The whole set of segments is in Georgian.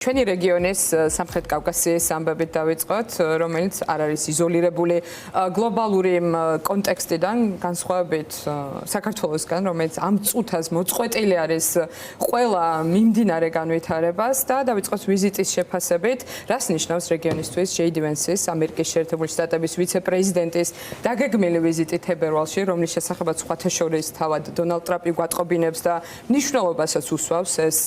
ჩვენი რეგიონის სამხრეთ კავკასიის ამბებით დავიწყოთ, რომელიც არ არის იზოლირებული გლობალური კონტექსტიდან, განსხვავებით საქართველოსგან, რომელიც ამ წუთას მოწყვეტილი არის ყველა მიმდინარე განვითარებას და დავიწყოთ ვიზიტის შეფასებით, რას ნიშნავს რეგიონისთვის ჯეი დი ვენსის, ამერიკის შეერთებული შტატების ვიცე-პრეზიდენტის დაგეგმილი ვიზიტი თებერვალში, რომლის შესახებაც სხვათა შორის თავად დონალდ ტრამპი გვატყობინებს და მნიშვნელობასაც უსვავს ეს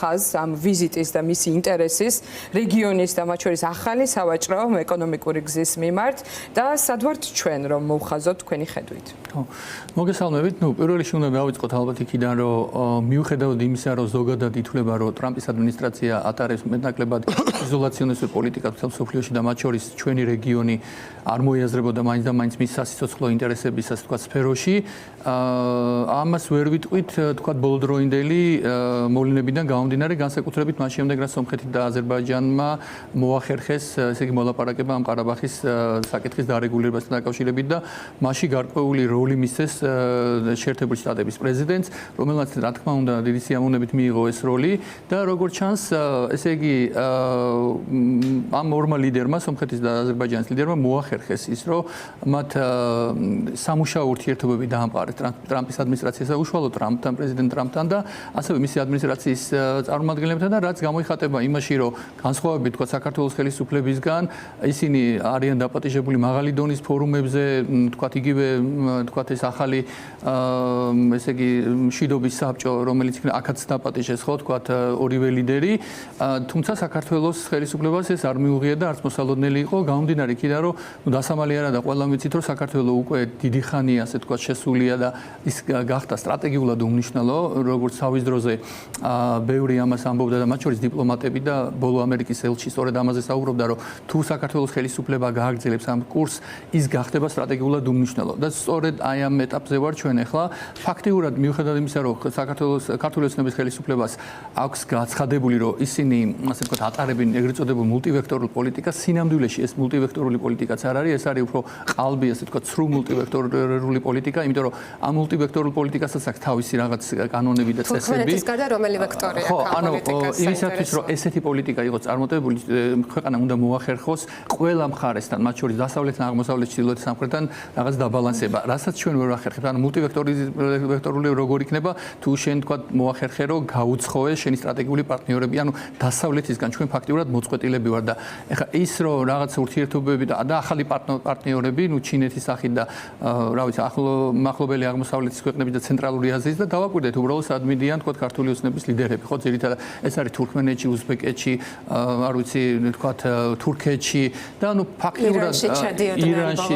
ხაზს ამ ვიზიტის და მისი ინტერესის რეგიონის და მათ შორის ახალი სავაჭრო ეკონომიკური გზის მიმართ და სად ვართ ჩვენ რომ მოვხაზოთ თქვენი ხედვით. მოგესალმებით. პირველ რიგში უნდა დავიწყოთ ალბათ იქიდან რომ მიუხედავად იმისა რომ ზოგადად ითვლება რომ ტრამპის ადმინისტრაცია ატარებს მეტნაკლებად იზოლაციონისტურ პოლიტიკას მთელ მსოფლიოში და მათ შორის ჩვენი რეგიონი არ მოიაზრებოდა მაინც და მაინც მის სასიცოცხლო ინტერესებისას თქვა სფეროში. ამას ვერ ვიტყვით თქვა ბოლოდროინდელი მოვლენებიდან გამომდინარე განსაკუთრებით მას შემდეგ რაც სომხეთი და აზერბაიჯანმა მოახერხეს ესე იგი მოლაპარაკება ამ ყარაბაღის საკითხის დარეგულირებასთან დაკავშირებით და მასში გარკვეული როლი მისცეს შეერთებული შტატების პრეზიდენტს, რომელსაც რა თქმა უნდა დიდი სიამოვნებით მიიღო ეს როლი და როგორც ჩანს, ესე იგი ამ ორმა ლიდერმა, სომხეთის და აზერბაიჯანის ლიდერმა მოახერხეს ის, რომ მათ სამუშაო ურთიერთობები დაამყარეს ტრამპის ადმინისტრაციასა და უშუალოდ ტრამპთან, პრეზიდენტ ტრამპთან და ასევე მისი ადმინისტრაციის წარმომადგენლებთან და რაც გამოიხატება იმაში, რომ განსხვავებით თქვა საქართველოს ხელისუფლებისგან, ისინი არიან დაპატიჟებული მაღალი დონის ფორუმებზე, თქვა იგივე თქვა ეს ახალი ესე იგი მშვიდობის საბჭო, რომელიც აქაც დაპატიჟეს ხო თქვა ორივე ლიდერი, თუმცა საქართველოს ხელისუფლებას ეს არ მიუღია და არც მოსალოდნელი იყო, გამომდინარე იქიდან რომ დასამალი არა და ყველამ ვიცით რომ საქართველოს უკვე დიდი ხანია ასე თქვა შესულია და ის გახდა სტრატეგიულად უმნიშვნელო, როგორც თავის დროზე ბევრი ამას ამბობდა და მათ შორის დიპლომატები და ბოლო ამერიკის ელჩი სწორედ ამაზე საუბრობდა, რომ თუ საქართველოს ხელისუფლება გააგრძელებს ამ კურსს, ის გახდება სტრატეგიულად უმნიშვნელო. და სწორედ აი ამ ეტაპზე ვარ ჩვენ ახლა. ფაქტიურად მიუხედავად იმისა, რომ საქართველოს ქართული ოცნების ხელისუფლებას აქვს გაცხადებული, რომ ისინი ასე ვთქვათ ატარებენ ეგრეთ წოდებულ მულტივექტორულ პოლიტიკას, სინამდვილეში ეს მულტივექტორული პოლიტიკაც არ არის, ეს არის უფრო ყალბი ასე ვთქვათ სრულ მულტივექტორული პოლიტიკა, იმიტომ რომ ამ მულტივექტორულ პოლიტიკასაც აქვს თავისი რაღაც კანონები და წესები. თურქეთის გარდა რომელი ვექტორია ხო, ანუ იმისათვის რომ ესეთი პოლიტიკა იყოს წარმატებული, ქვეყანა უნდა მოახერხოს ყველა მხარესთან, მათ შორის დასავლეთთან, აღმოსავლეთ, ჩრდილოეთ, სამხრეთთან რაღაც დაბალანსება. რასაც ჩვენ ვერ ვახერხებთ, ანუ მულტივექტორული როგორ იქნება, თუ შენ თქვა მოახერხე რომ გაუცხოე შენი სტრატეგიული პარტნიორები, ანუ დასავლეთისგან ჩვენ ფაქტიურად მოწყვეტილები ვარ და ეხლა ის რომ რაღაც ურთიერთობები და ახალი პარტნიორები, ნუ ჩინეთის სახით და რა ვიცი, ახლობელი აღმოსავლეთის ქვეყნები და ცენტრალური აზიის და დავაკვირდეთ უბრალოდ სად მიდიან თქვა ქართული ოცნების ლიდერები, ხო, ძირითადად ეს არის თურქმენეთში, უზბეკეთში, არ ვიცი, თქვა თურქეთში და ნუ ფაქტიურად ირანში,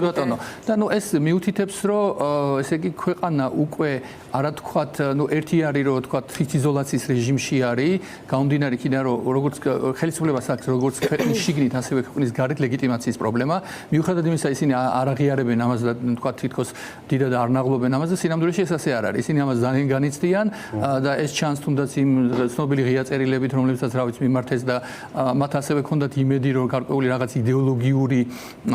ბატონო. და ნუ ეს მიუთითებს, რომ ესე იგი ქვეყანა უკვე არა თქვათ, ნუ ერთი არის რომ თქვათ თვითიზოლაციის რეჟიმში არის, გამომდინარე იქიდან რომ როგორც ხელისუფლებას აქვს როგორც ქვეყნის შიგნით, ასევე ქვეყნის გარეთ ლეგიტიმაციის პრობლემა, მიუხედავად იმისა, ისინი არ აღიარებენ ამას და თქვათ თითქოს დიდად არ ნაღლობენ ამას და სინამდვილეში ეს ასე არ არის. ისინი ამას ძალიან განიცდიან და ეს ჩანს თუნდაც იმ ცნობილი ღია წერილებით, რომლებსაც რა ვიცი მიმართეს და მათ ასევე ჰქონდათ იმედი რომ გარკვეული რაღაც იდეოლოგიური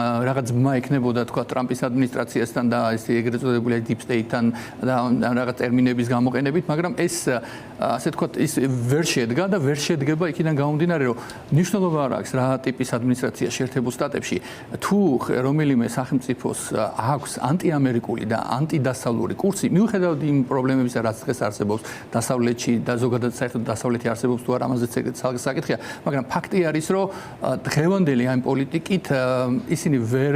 რაღაც ბმა ექნებოდა თქვა ტრამპის ადმინისტრაციასთან და ეს ეგრეთ წოდებული deep state-თან და რაღაც ტერმინების გამოყენებით, მაგრამ ეს ასე თქვა ის ვერ შედგა და ვერ შედგება იქიდან გამომდინარე, რომ მნიშვნელობა არ აქვს რა ტიპის ადმინისტრაცია შეერთებულ შტატებში. თუ რომელიმე სახელმწიფოს აქვს ანტიამერიკული და ანტიდასავლური კურსი, მიუხედავად იმ პრობლემებისა, რაც დღეს არსებობს დასავლეთში და ზოგადად საერთოდ დასავლეთი არსებობს თუ არა, ამაზეც საკითხია, მაგრამ ფაქტი არის, რომ დღევანდელი ამ პოლიტიკით ისინი ვერ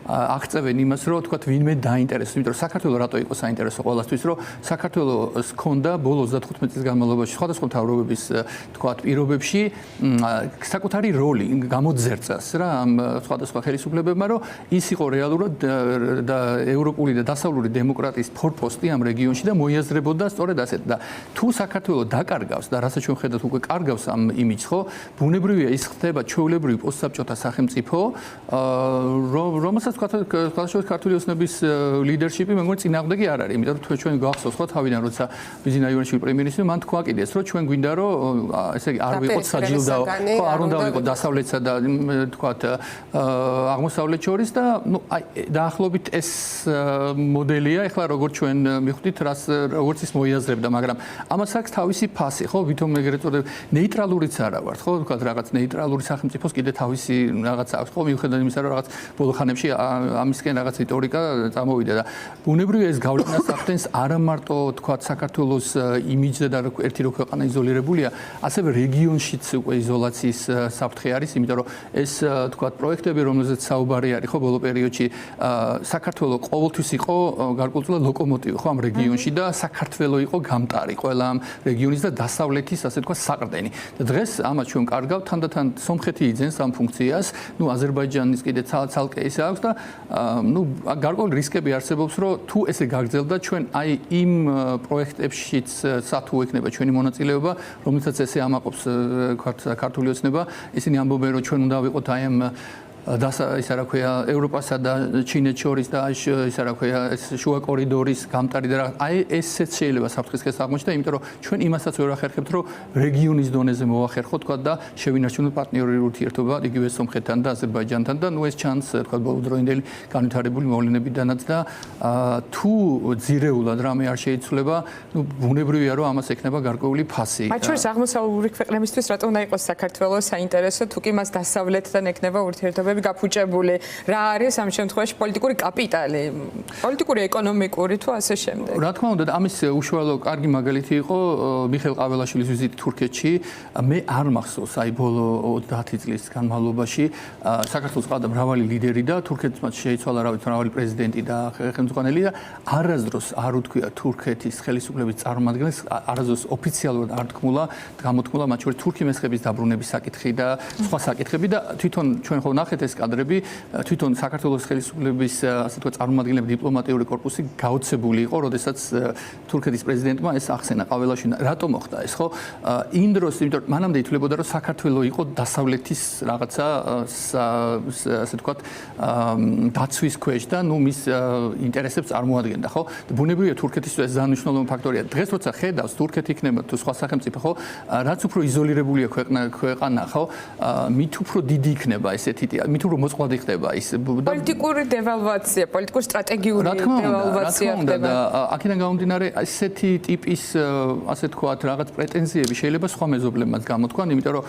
აღწევენ იმას, რომ თქვა ვინმე დაინტერესებს, იმიტომ რომ საქართველოს რატო იყო საინტერესო ყველასთვის, რომ საქართველოს ჰქონდა ბოლო 35 წლის განმავლობაში სხვადასხვა მთავრობების თქვა პირობებში საკუთარი როლი გამოძერწას რა ამ სხვადასხვა ხელისუფლებებმა, რომ ის იყო რეალურად და ევროპული და დასავლური დემოკრატიის ფორპოსტი ამ რეგიონში და მოიაზრებოდა სწორედ ასეთ და თუ საქართველოს დაკარგავს და რასაც ჩვენ ხედავთ უკვე კარგავს ამ იმიჯს, ხო, ბუნებრივია ის ხდება ჩვეულებრივი პოსტსაბჭოთა სახელმწიფო, რომელსაც თქვა ქართული ოცნების საქართველოს ლიდერშიპი მე მგონი წინააღმდეგი არ არის, იმიტომ რომ ჩვენ გვახსოვს ხო თავიდან როცა ბიზინა ივანიშვილი პრემიერ-მინისტრი მან თქვა კიდეს რომ ჩვენ გვინდა რომ ესე იგი არ ვიყოთ საჯილდაო, ხო არ უნდა ვიყოთ დასავლეთსა და თქვათ აღმოსავლეთ შორის და ნუ აი დაახლოებით ეს მოდელია, ეხლა როგორც ჩვენ მივხვდით, როგორც ის მოიაზრებდა, მაგრამ ამას აქვს თავისი ფასი, ხო, ვითომ ეგრეთ წოდებული ნეიტრალურიც არა ვართ, ხო, თქვათ რაღაც ნეიტრალური სახელმწიფოს კიდე თავისი რაღაც აქვს, ხო, მიუხედავად იმისა, რომ რაღაც ბოლო ხანებში ამისკენ რაღაც რიტორიკა წამოვიდა და ბუნებრივია ეს გავლენას ახდენს არა მარტო თქვათ საქართველოს იმიჯზე და ერთი რო ქვეყანა იზოლირებულია, ასევე რეგიონშიც უკვე იზოლაციის საფრთხე არის, იმიტომ რომ ეს თქვათ პროექტები, რომელზეც საუბარი არის, ხო, ბოლო პერიოდში საქართველოს ყოველთვის იყო გარკვეულწილად ლოკომოტივი, ხო, ამ რეგიონში და საქართველოს იყო გამტარი ყველა ამ რეგიონის და დასავლეთის, ასე თქვათ, საყრდენი. და დღეს ამას ჩვენ კარგავთ, თანდათან სომხეთი იძენს ამ ფუნქციას, ნუ აზერბაიჯანის კიდე ცალკე ისე აქვს და ნუ გარკვეული რისკები არსებობს, რომ თუ ესე გაგრძელდა ჩვენ აი იმ პროექტებშიც სათუ ექნება ჩვენი მონაწილეობა, რომელსაც ესე ამაყობს ქართული ოცნება, ისინი ამბობენ, რომ ჩვენ უნდა ვიყოთ აი ამ ისა რა ქვია ევროპასა და ჩინეთს შორის და ისა რა ქვია ეს შუა კორიდორის გამტარი და აი ესეც შეიძლება საფრთხის აღმოჩნდა, იმიტომ რომ ჩვენ იმასაც ვერ ახერხებთ, რომ რეგიონის დონეზე მოახერხოთ თქვა და შევინარჩუნოთ პარტნიორული ურთიერთობა იგივე სომხეთთან და აზერბაიჯანთან და ნუ ეს ჩანს თქვა ბოლოდროინდელი განვითარებული მოვლენებიდანაც და თუ ძირეულად რამე არ შეიცვლება, ნუ ბუნებრივია რომ ამას ექნება გარკვეული ფასი. მათ შორის აღმოსავლური ქვეყნებისთვის რატომ უნდა იყოს საქართველოს საინტერესო, თუ კი მას დასავლეთთან ექნება ურთიერთობა გაფუჭებული, რა არის ამ შემთხვევაში პოლიტიკური კაპიტალი, პოლიტიკური, ეკონომიკური თუ ასე შემდეგ. რა თქმა უნდა, ამის უშუალო კარგი მაგალითი იყო მიხეილ ყაველაშვილის ვიზიტი თურქეთში. მე არ მახსოვს, აი ბოლო 30 წლის განმავლობაში საქართველოს ყავდა მრავალი ლიდერი და თურქეთს მათ შეიცვალა მრავალი პრეზიდენტი და ხელმძღვანელი და არასდროს არ უთქვია თურქეთის ხელისუფლების წარმომადგენლებს, არასდროს ოფიციალურად არ გამოთქმულა მათ შორის თურქი მესხების დაბრუნების საკითხი და სხვა საკითხები და თვითონ ჩვენ ხო ნახეთ ეს კადრები, თვითონ საქართველოს ხელისუფლების ასე თქვა წარმომადგენლები დიპლომატიური კორპუსი გაოცებული იყო, როდესაც თურქეთის პრეზიდენტმა ეს ახსენა ყაველაშვილმა. რატომ მოხდა ეს, ხო? იმ დროს, იმიტომ რომ მანამდე ითვლებოდა, რომ საქართველოს იყო დასავლეთის რაღაცა ასე თქვა დაცვის ქვეშ და ნუ მის ინტერესებს წარმოადგენდა, ხო? ბუნებრივია თურქეთისთვის ეს ძალიან ფაქტორია. დღეს როცა ხედავს თურქეთი იქნება თუ სხვა სახელმწიფო, ხო? რაც უფრო იზოლირებულია ქვეყანა, ხო? მით უფრო დიდი იქნება ესეთი მით უფრო მოწყვლადი ხდება ის პოლიტიკური დევალვაცია, პოლიტიკური სტრატეგიული დევალვაცია ხდება და აქედან გამომდინარე ესეთი ტიპის ასე თქვათ რაღაც პრეტენზიები შეიძლება სხვა მეზობლებმაც გამოთქვან, იმიტომ რომ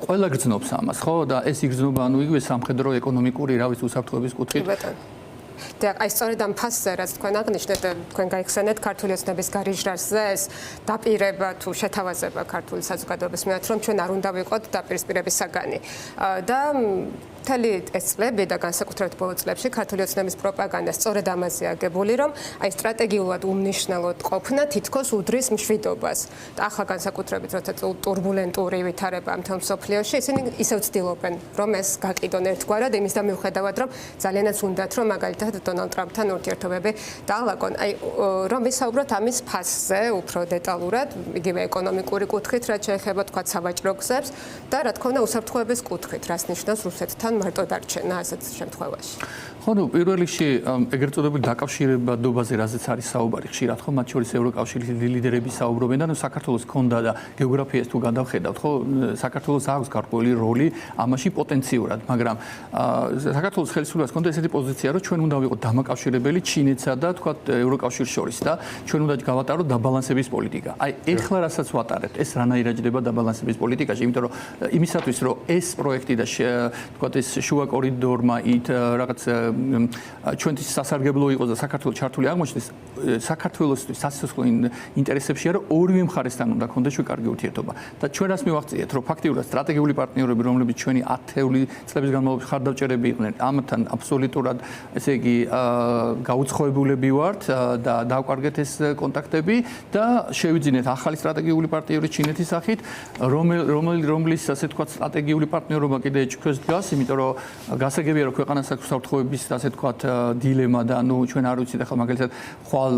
ყველა გრძნობს ამას, ხო? და ეს იგრძნობა ანუ იგივე სამხედრო, ეკონომიკური, რა ვიცი, უსაფრთხოების კუთხით. და აი სწორედ ამ ფასზე რაც თქვენ აღნიშნეთ, თქვენ გაიხსენეთ ქართული ოცნების გარიჟრაზე ეს დაპირება თუ შეთავაზება ქართული საზოგადოების მიმართ, რომ ჩვენ არ უნდა ვიყოთ დაპირისპირების საგანი და მთელი ეს წლები და განსაკუთრებით ბოლო წლებში ქართული ოცნების პროპაგანდა სწორედ ამაზე აგებული, რომ აი სტრატეგიულად უმნიშვნელოდ ყოფნა თითქოს უდრის მშვიდობას. და ახლა განსაკუთრებით როცა ტურბულენტური ვითარება მთელ მსოფლიოში, ისინი ისევ ცდილობენ, რომ ეს გაყიდონ ერთგვარად, იმის და მიუხედავად, რომ ძალიანაც უნდათ, რომ მაგალითად დონალდ ტრამპთან ურთიერთობები დაალაგონ. აი რომ ვისაუბროთ ამის ფასზე უფრო დეტალურად, იგივე ეკონომიკური კუთხით, რაც შეეხება თქვა სავაჭრო გზებს და რა თქმა უნდა უსაფრთხოების კუთხით, რას ნიშნავს რუსეთთან მარტო დარჩენა ასეთ შემთხვევაში. ხო, ნუ პირველ რიგში ეგრეთ წოდებული დაკავშირებადობაზე, რაზეც არის საუბარი ხშირად, ხო, მათ შორის ევროკავშირის ლიდერები საუბრობენ და ნუ საქართველოს ქონდა და გეოგრაფიას თუ გადავხედავთ, ხო, საქართველოს აქვს გარკვეული როლი ამაში პოტენციურად, მაგრამ საქართველოს ხელისუფლებას ქონდა ესეთი პოზიცია, რომ ჩვენ უნდა ვიყოთ დამაკავშირებელი ჩინეთსა და თქვა ევროკავშირს შორის და ჩვენ უნდა გავატაროთ დაბალანსების პოლიტიკა. აი, ეხლა რასაც ვატარებთ, ეს რანაირად ჯდება დაბალანსების პოლიტიკაში, იმიტომ რომ იმისათვის, რომ ეს პროექტი და თქვა ეს შუა კორიდორმა ით რაღაც ჩვენთვის სასარგებლო იყოს და საქართველოს ჩართული აღმოჩნდეს, საქართველოსთვის სასიცოცხლო ინტერესებშია, რომ ორივე მხარესთან უნდა ქონდეს კარგი ურთიერთობა. და ჩვენ რას მივახციეთ, რომ ფაქტიურად სტრატეგიული პარტნიორები, რომლებიც ჩვენი 10 წლების განმავლობაში ხარდამჭერები იყვნენ, ამთან აბსოლუტურად ესე იგი გაუცხოებულები ვართ და დავკარგეთ ეს კონტაქტები და შევიძინეთ ახალი სტრატეგიული პარტნიორი ჩინეთის სახით, რომლის ასე თქვა სტრატეგიული პარტნიორობა კიდე ეჭქვეს დგას, იმიტომ რომ გასაგებია რომ ქვეყანას აქვს უსაფრთხოების ასე თქვა დილემა და ნუ ჩვენ არ ვიცით ახლა მაგალითად ხვალ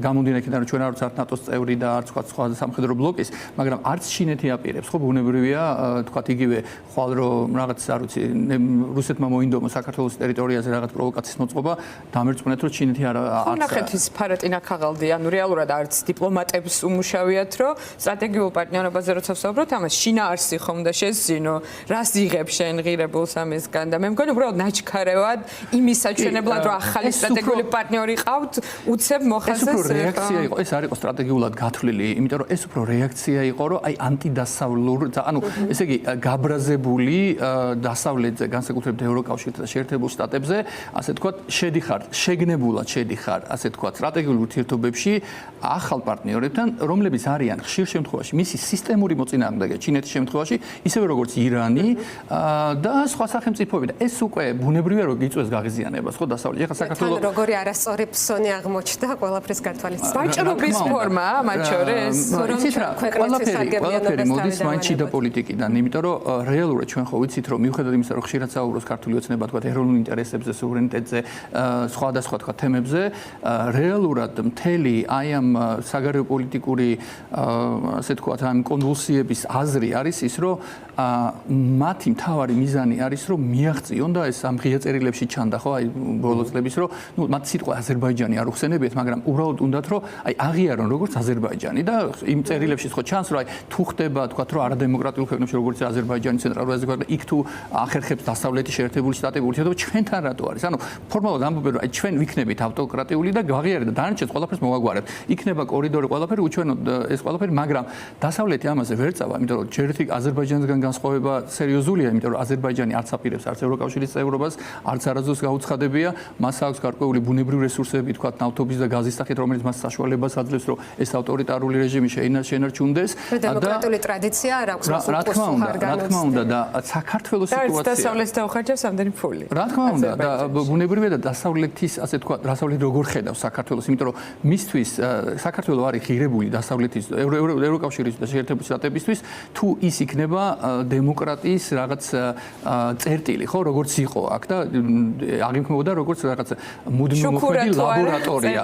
გამომდინარე იქიდან რომ ჩვენ არ ვართ ნატოს წევრი და არც სხვა სამხედრო ბლოკის, მაგრამ არც ჩინეთი აპირებს, ხო, ბუნებრივია თქვა იგივე ხვალ რომ რაღაც არ ვიცი რუსეთმა მოინდომო საქართველოს ტერიტორიაზე რაღაც პროვოკაცია დემოკრატიის მოწყობა დამერწმუნეთ, რომ ჩინეთი არ ნახეთ ის ფარატინა ქაღალდი, ანუ რეალურად არც დიპლომატებს უმუშავიათ, რომ სტრატეგიულ პარტნიორობაზე როცა ვსაუბრობთ, ამას შინაარსი ხომ და შეზინო, რას იღებს შენ ღირებულს ამისგან და მე მგონი უბრალოდ ნაჩქარევად იმის საჩვენებლად, რომ ახალი სტრატეგიული პარტნიორი ყავთ, უცებ მოხაზეს. ეს უფრო რეაქცია იყო, ეს არ იყო სტრატეგიულად გათვლილი, იმიტომ რომ ეს უფრო რეაქცია იყო, რომ აი ანტიდასავლურ, ანუ ესე იგი გაბრაზებული დასავლეთზე, განსაკუთრებით ევროკავშირთან და შეერთებულ შტატებზე, ასე თქვათ, შეგნებულად შედიხარ, ასე თქვათ, სტრატეგიულ ურთიერთობებში ახალ პარტნიორებთან, რომლებიც არიან ხშირ შემთხვევაში მისი სისტემური მოწინააღმდეგე ჩინეთის შემთხვევაში, ისევე როგორც ირანი და სხვა სახელმწიფოები და ეს უკვე ბუნებრივია რომ გიწევს გაღიზიანებას, ხო დასავლეთ. ეხლა საქართველოს როგორი არასწორი ფსონი აღმოჩნდა ყველაფრის გათვალისწინებით. ვაჭრობის ფორმა, მათ შორის, იცით რა, ყველაფერი მოდის მაინც შიდა პოლიტიკიდან, იმიტომ რომ რეალურად ჩვენ ხო ვიცით რომ მიუხედავად იმისა რომ ხშირად საუბრობს ქართული ოცნება თქვა ეროვნულ ინტერესებზე, სუვერენიტეტზე, სხვადასხვა თქვა თემებზე, რეალურად მთელი აი ამ საგარეო პოლიტიკური ასე თქვა ამ კონვულსიების აზრი არის ის რომ მათი მთავარი მიზანი არის რომ მიაღწიონ და ეს ამ ღია წერილებში ჩანდა ხო აი ბოლო წლების რომ ნუ მათ სიტყვა აზერბაიჯანი არ უხსენებიათ მაგრამ უბრალოდ უნდათ რომ აი აღიარონ როგორც აზერბაიჯანი და იმ წერილებში ხო ჩანს რომ აი თუ ხდება თქვა რომ არადემოკრატიულ ქვეყნებში როგორც აზერბაიჯანი ცენტრალური აზიის ქვეყნა იქ თუ ახერხებს დასავლეთის შეერთებული შტატები ურთიერთობა ჩვენთან რატო არის ანუ ფორმალურად ამბობენ რომ აი ჩვენ ვიქნებით ავტოკრატიული და გავაღიარეთ და დანარჩენს ყველაფერს მოვაგვარებთ იქნება კორიდორი ყველაფერი უჩვენოთ ეს ყველაფერი მაგრამ დასავლეთი ამაზე ვერ წავა იმიტომ რომ ჯერ ერთი აზერბაიჯანისგან განსხვავება სერიოზულია იმიტომ რომ აზერბაიჯანი არც აპირებს არც ევროკავშირის წევრობას არც არასდროს გაუცხადებია მას აქვს გარკვეული ბუნებრივი რესურსები თქვა ნავთობის და გაზის სახით რომელიც მას საშუალებას აძლევს რომ ეს ავტორიტარული რეჟიმი შეინარჩუნდეს და დემოკრატიული ტრადიცია არ აქვს რა თქმა უნდა და საქართველოს სიტუაცია დასავლეთს დაუხარჯავს ამდენი ფული რა თქმა უნდა და ბუნებრივია და დასავლეთის ასე თქვა დასავლეთი როგორ ხედავს საქართველოს იმიტომ რომ მისთვის საქართველოს არის ღირებული დასავლეთის ევროკავშირის და შეერთებული შტატებისთვის თუ ის იქნება დემოკრატიის რაღაც წერტილი ხო როგორც იყო აქ და აღიქმებოდა როგორც რაღაც მუდმივი ლაბორატორია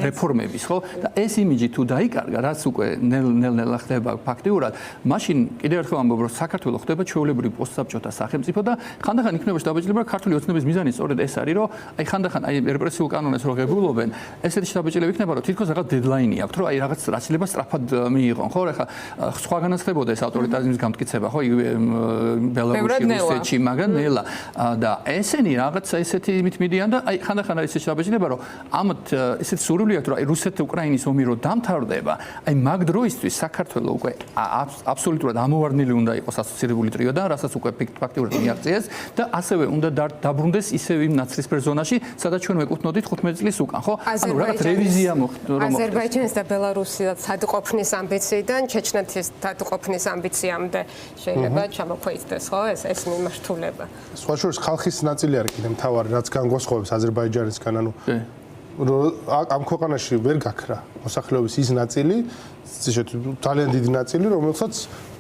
რეფორმების ხო და ეს იმიჯი თუ დაიკარგა რაც უკვე ნელ-ნელა ხდება ფაქტიურად მაშინ კიდევ ერთხელ ამბობ რომ საქართველოს ხდება ჩვეულებრივი პოსტსაბჭოთა სახელმწიფო და ხანდახან იქნება შტაბეჭდილება ქართული ოცნების მიზანი სწორედ ეს არის რომ აი ხანდახან აი რეპრესიულ კანონებს რო ღებულობენ ესეთი შტაბეჭდილება იქნება რომ თითქოს რაღაც დედლაინი აქვს რომ აი რაღაც რაცილება სწრაფად მიიღონ ხო ეხლა სხვაგანაც ხდებოდა ეს ავტორიტარიზმის გამტკიცება ხო იგივე ბელარუსში რუსეთში მაგრამ ნელა და ესენი რაღაც ესეთი იმით მიდიან და აი ხანდახან არის ეს შტაბეჭდილება რომ ამათ ესეთი სურვილი აქვს რომ აი რუსეთ-უკრაინის ომი რო დამთავრდება აი მაგ დროისთვის საქართველოს უკვე აბსოლუტურად ამოვარდნილი უნდა იყოს ასოცირებული ტრიოდან რასაც უკვე ფაქტიურად მიაღწიეს და ასევე უნდა დაბრუნდეს ისევ იმ ნაცრისფერ ზონაში სადაც ჩვენ მეკუთვნოდით 15 წლის უკან ხო ანუ რაღაც რევიზია მოხდა აზერბაიჯანის და ბელარუსის სადყოფნის ამბიციიდან ჩეჩნეთის სადყოფნის ამბიციამდე შეიძლება ჩამოქვეითდეს ხო ეს მიმართულება სხვა შორის ხალხის ნაწილი არის კიდე მთავარი რაც განგვასხვავებს აზერბაიჯანისგან ანუ ამ ქვეყანაში ვერ გაქრა მოსახლეობის ის ნაწილი ძალიან დიდი ნაწილი რომელსაც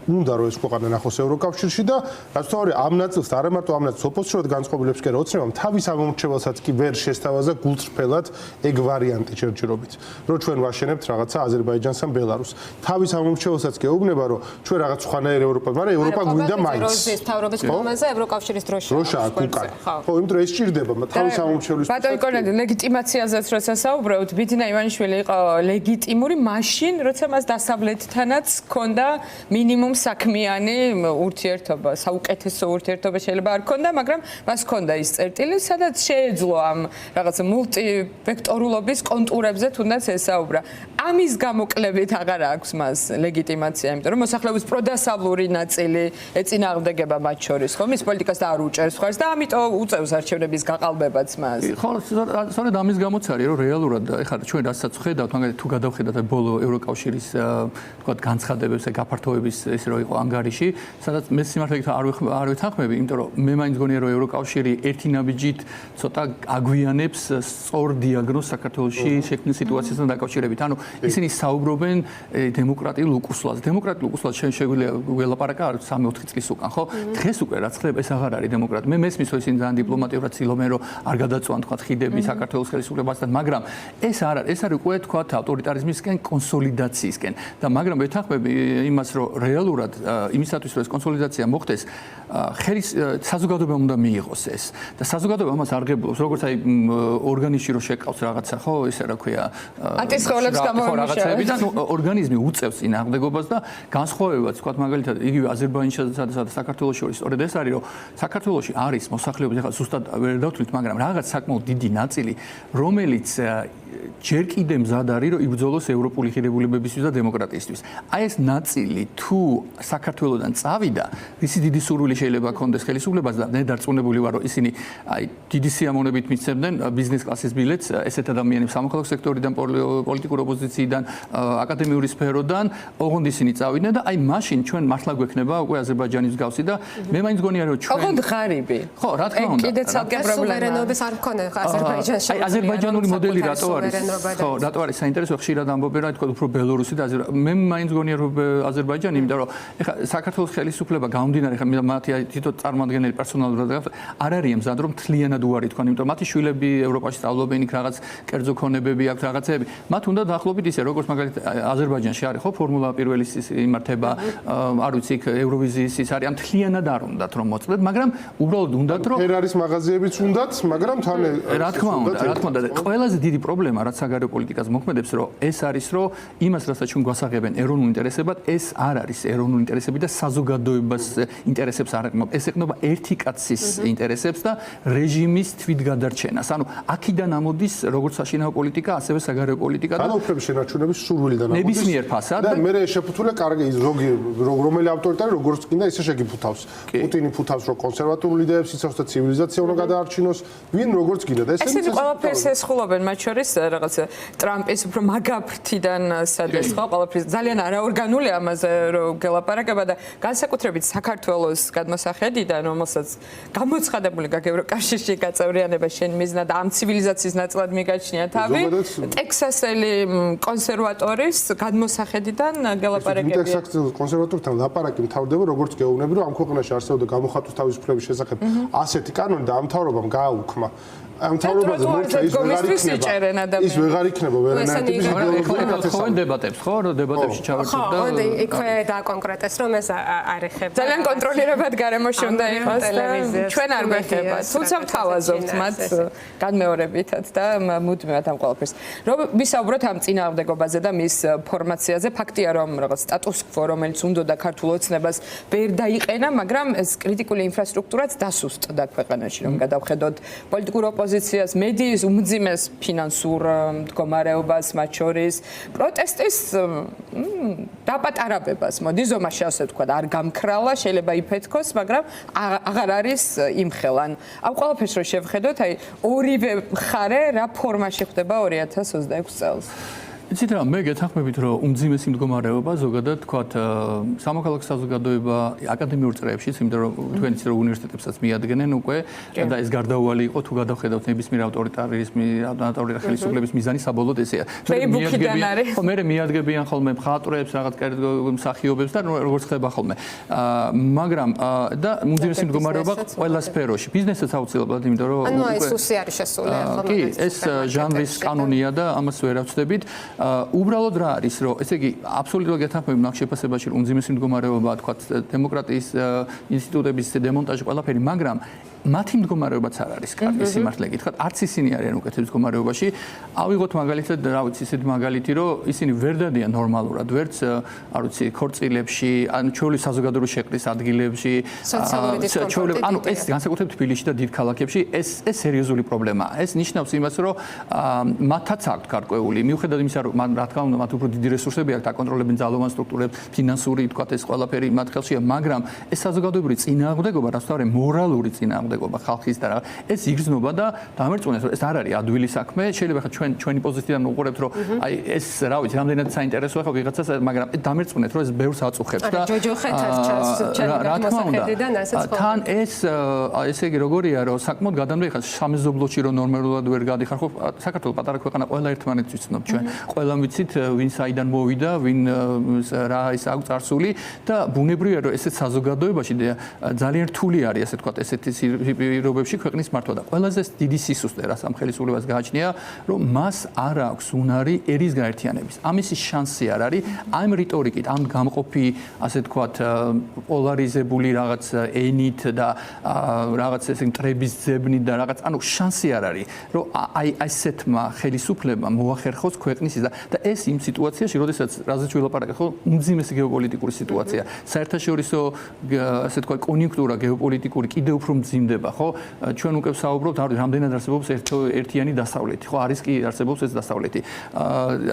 უნდა რომ ეს ქვეყანა ნახოს ევროკავშირში და რაც თავარი ამ ნაწილს არა მარტო ამ ნაწილს ოპოზიციურად განწყობილებს კი რა ოცნებამ თავის ამომრჩეველსაც კი ვერ შესთავაზა გულწრფელად ეგ ვარიანტი ჯერჯერობით რომ ჩვენ ვაშენებთ რაღაცა აზერბაიჯანს ან ბელარუსს თავის ამომრჩეველსაც კი ეუბნება რომ ჩვენ რაღაც სხვანაირ ევროპა მაგრამ ევროპა გვინდა მაინც როზის თავრობის ფორმაზე ევროკავშირის დროშა აქ უკან ხო იმიტომ ეს ჭირდება თავის ამომრჩევლის ბატონი კონრადი ლეგიტიმაციაზეც როცა საუბრობთ ბიძინა ივანიშვილი იყო ლეგიტიმური მაშინ როცა მას დასავლეთთანაც ჰქონდა მინიმუმ საქმიანი ურთიერთობა, საუკეთესო ურთიერთობა შეიძლება არ ქონდა, მაგრამ მას ჰქონდა ის წერტილი, სადაც შეეძლო ამ რაღაც მულტივექტორულობის კონტურებზე თუნდაც ესაუბრა. ამის გამოკლებით აღარ აქვს მას ლეგიტიმაცია, იმიტომ რომ მოსახლეობის პროდასავლური ნაწილი ეწინააღმდეგება მათ შორის, ხო, მის პოლიტიკას და არ უჭერს ხარს და ამიტომ უწევს არჩევნების გაყალბებაც მას. ხო, სწორედ ამის გამოც არის, რომ რეალურად ეხლა ჩვენ რასაც ხედავთ, მაგალითად თუ გადავხედათ ბოლო ევროკავშირის თქვა განცხადებებს და გაფართოების ეს რო იყო ანგარიში, სადაც მე სიმართლედ არ ვეთანხმები, იმიტომ რომ მე მაინც გონია რომ ევროკავშირი ერთი ნაბიჯით ცოტა აგვიანებს სწორ დიაგნოზს საქართველოში შექმნილ სიტუაციასთან დაკავშირებით. ანუ ისინი საუბრობენ დემოკრატიულ უკუსლაზე. დემოკრატიულ უკუსლაზე შეგვიძლია ველაპარაკა 3-4 წლის უკან, ხო? დღეს უკვე რაც ხდება, ეს აღარ არის დემოკრატია. მე მესმის რომ ისინი ძალიან დიპლომატიურად ცდილობენ რომ არ გადაწვან თქვა ხიდები საქართველოს ხელისუფლებასთან, მაგრამ ეს არ არის უკვე თქვა ავტორიტარიზმისკენ კონსოლიდაციისკენ და მაგრამ ვეთანხმები იმას რომ რეალურად რეალურად იმისათვის რომ ეს კონსოლიდაცია მოხდეს, ხელის საზოგადოებამ უნდა მიიღოს ეს და საზოგადოება ამას არღებულობს, როგორც აი ორგანიზმში რომ შეკავს რაღაცა, ხო, ესე რა ქვია, ატისხეულებს რაღაცები და ორგანიზმი უწევს წინააღმდეგობას და განსხვავებაც, თქვა მაგალითად, იგივე აზერბაიჯანსა და საქართველოს შორის სწორედ ეს არის, რომ საქართველოში არის მოსახლეობის, ახლა ზუსტად ვერ დავთვლით, მაგრამ რაღაც საკმაოდ დიდი ნაწილი, რომელიც ჯერ კიდევ მზად არის, რომ იბრძოლოს ევროპული ღირებულებებისთვის და დემოკრატიისთვის. აი ეს ნაწილი თუ საქართველოსდან წავიდა, ისი დიდი სურვილი შეიძლება ჰქონდეს ხელისუფლებას და მე დარწმუნებული ვარ, რომ ისინი აი დიდი სიამოვნებით მისცემდნენ ბიზნეს კლასის ბილეთს ესეთ ადამიანებს სამოქალაქო სექტორიდან, პოლიტიკურ ოპოზიციიდან, აკადემიური სფეროდან, ოღონდ ისინი წავიდნენ და აი მაშინ ჩვენ მართლა გვექნება უკვე აზერბაიჯანის მსგავსი და მე მაინც გონია რომ ჩვენ ოღონდ ღარიბი. ხო, რა თქმა უნდა. კიდე ცალკე პრობლემაა. სუვერენობის არ მქონდა აზერბაიჯანში. აზერბაიჯანული მოდელი რატო არის? ხო, რატო არის საინტერესო ხშირად ამბობენ რა თქმა უნდა უფრო ბელორუსი და მე მაინც გონია რომ აზერბაიჯანი, იმიტომ რომ ეხლა საქართველოს ხელისუფლება გამომდინარე ხა მათი თვითონ წარმომადგენელი პერსონალურად არ არის მზად რომ თლიანად უარი თქვან, იმიტომ რომ მათი შვილები ევროპაში სწავლობენ, იქ რაღაც კერძო ქონებები აქვს, რაღაცეები. მათ უნდა დაახლოებით ისე როგორც მაგალითად აზერბაიჯანში არის ხო ფორმულა პირველი იმართება, არ ვიცი, იქ ევროვიზიის ის არის, ამ თლიანად არ უნდათ რომ მოწყდეთ, მაგრამ უბრალოდ უნდათ რომ ფერარის მაღაზიებიც უნდათ, მაგრამ თან რა თქმა უნდა, ყველაზე დიდი პრობლემა რაც საგარეო პოლიტიკას მოქმედებს, რომ ეს არის, რომ იმას, რასაც ჩვენ გვასაღებენ ეროვნულ ინტერესებად, ეს არ არის ეროვნული ინტერესები და საზოგადოებას ინტერესებს არ ეკმობა. ეს ეკმობა ერთი კაცის ინტერესებს და რეჟიმის თვითგადარჩენას. ანუ აქედან ამოდის როგორც საშინაო პოლიტიკა, ასევე საგარეო პოლიტიკა და განაუფლების შენარჩუნების სურვილიდან ამოდის. ნებისმიერ ფასად და მე შეფუთულია კარგი ზოგი რომელი ავტორიტარი როგორც კიდე ისე შეგიფუთავს. პუტინი ფუთავს რომ კონსერვატული იდეებს იცავს და ცივილიზაცია უნდა გადაარჩინოს, ვინ როგორც კიდე და ესენი ყველაფერს ესხულობენ, მათ შორის რაღაც ტრამპის უფრო მაგაფრთიდან სადეს ხო ყველაფერს ძალიან არაორგანული ამაზე რომ გელაპარაკება და განსაკუთრებით საქართველოს გადმოსახედიდან, რომელსაც გამოცხადებული გაქვს ევროკავშირში გაწევრიანება შენ მიზნა და ამ ცივილიზაციის ნაწილად მიგაჩნია თავი, ტექსასელი კონსერვატორის გადმოსახედიდან გელაპარაკებია. ტექსასელი კონსერვატორთან ლაპარაკი მთავრდება როგორც გეუბნები, რომ ამ ქვეყანაში არსებობდა გამოხატვის თავისუფლების შესახებ ასეთი კანონი და ამ მთავრობამ გააუქმა. ამ თავრობაზე მოიწა ის ვეღარ იქნება ვერანაირად ხო დებატებს ხო რომ დებატებში ჩავერთოთ და ხო იქვე დაკონკრეტეს რომ ეს არ ეხება ძალიან კონტროლირებად გარემოში უნდა იყოს და ჩვენ არ გვეხება თუმცა ვთავაზობთ მათ განმეორებითაც და მუდმივად ამ ყველაფერს რომ ვისაუბროთ ამ წინააღმდეგობაზე და მის ფორმაციაზე ფაქტია რომ რაღაც სტატუს კვო რომელიც უნდა ქართულ ოცნებას ვერ დაიყენა მაგრამ ეს კრიტიკული ინფრასტრუქტურაც დასუსტდა ქვეყანაში რომ გადავხედოთ პოლიტიკურ ოპოზიციას, მედიის უმძიმეს ფინანსურ მდგომარეობას, მათ შორის პროტესტის დაპატარებებას. მოდი ზომაში ასე ვთქვა, არ გამქრალა, შეიძლება იფეთქოს, მაგრამ აღარ არის იმხელან. ამ ყველაფერს რო შევხედოთ, აი ორივე მხარე რა ფორმაში ხდება 2026 წელს. იცით რა, მე გეთანხმებით, რომ უმძიმესი მდგომარეობა ზოგადად თქვათ სამოქალაქო საზოგადოება აკადემიურ წრეებშიც, იმიტომ რომ თქვენ იცით რომ უნივერსიტეტებსაც მიადგენენ უკვე და ეს გარდაუვალი იყო თუ გადავხედავთ ნებისმიერ ავტორიტარიზმი, ავტორიტარ ხელისუფლების მიზანი საბოლოოდ ესეა. მე მიადგებიან ხოლმე მხატვრებს, რაღაც მსახიობებს და როგორც ხდება ხოლმე. მაგრამ და უმძიმესი მდგომარეობა ყველა სფეროში, ბიზნესაც აუცილებლად, იმიტომ რომ ანუ ეს უსი არის შესული ახლა. კი, ეს ჟანრის კანონია და ამას ვერ ავწდებით. უბრალოდ რა არის, რომ ესე იგი აბსოლუტურად გეთანხმები მაგ შეფასებაში, რომ უმძიმესი მდგომარეობა, თქვა დემოკრატიის ინსტიტუტების დემონტაჟი ყველაფერი, მაგრამ მათი მდგომარეობაც არ არის კარგი სიმართლე გითხრათ, არც ისინი არიან უკეთეს მდგომარეობაში. ავიღოთ მაგალითად, რა ვიცი, ისეთი მაგალითი, რომ ისინი ვერ დადიან ნორმალურად, ვერც, არ ვიცი, ქორწილებში, ან ჩვეული საზოგადოებრივი შეყრის ადგილებში, ანუ ეს განსაკუთრებით თბილისში და დიდ ქალაქებში, ეს სერიოზული პრობლემაა. ეს ნიშნავს იმას, რომ მათაც აქვთ გარკვეული, მიუხედავად იმისა, რომ რა თქმა უნდა, მათ უფრო დიდი რესურსები აქვთ, აკონტროლებენ ძალოვან სტრუქტურებს, ფინანსური, თქვა ეს ყველაფერი მათ ხელშია, მაგრამ ეს საზოგადოებრივი წინააღმდეგობა, რაც თავი მორალური წინააღმდეგობა ხალხის და ეს იგრძნობა და დამერწმუნეს რომ ეს არ არის ადვილი საქმე შეიძლება ხა ჩვენი პოზიციიდან უყურებთ რომ აი ეს რა ვიცი რამდენად საინტერესოა ხა ვიღაცას მაგრამ დამერწმუნეთ რომ ეს ბევრს აწუხებს და რა თქმა უნდა თან ეს ესე იგი როგორია რომ საკმაოდ გადამდე ხა სამეზობლოში რომ ნორმალურად ვერ გადიხარ ხო საქართველოს პატარა ქვეყანა ყველა ერთმანეთს ვიცნობთ ჩვენ ყველამ ვიცით ვინ საიდან მოვიდა ვინ რა ის აქვს წარსული და ბუნებრივია რომ ესეც საზოგადოებაში ძალიან რთული არის ასე თქვა ესეთი პირობებში ქვეყნის მართვა და ყველაზე დიდი სისუსტე რაც ამ ხელისუფლებას გააჩნია, რომ მას არ აქვს უნარი ერის გაერთიანების. ამისი შანსი არ არის ამ რიტორიკით, ამ გამყოფი, ასე თქვათ, პოლარიზებული რაღაც ენით და რაღაც ესე მტრების ძებნით და რაღაც, ანუ შანსი არ არის, რომ აი ასეთმა ხელისუფლებამ მოახერხოს ქვეყნის და ეს იმ სიტუაციაში, როდესაც რაზეც ვილაპარაკეთ, ხო, უმძიმესი გეოპოლიტიკური სიტუაცია. საერთაშორისო ასე თქვა კონიუნქტურა გეოპოლიტიკური კიდევ უფრო მძიმდება, ხო? ჩვენ უკვე ვსაუბრობთ, რამდენად არსებობს ერთიანი დასავლეთი, ხო? არის კი არსებობს ეს დასავლეთი.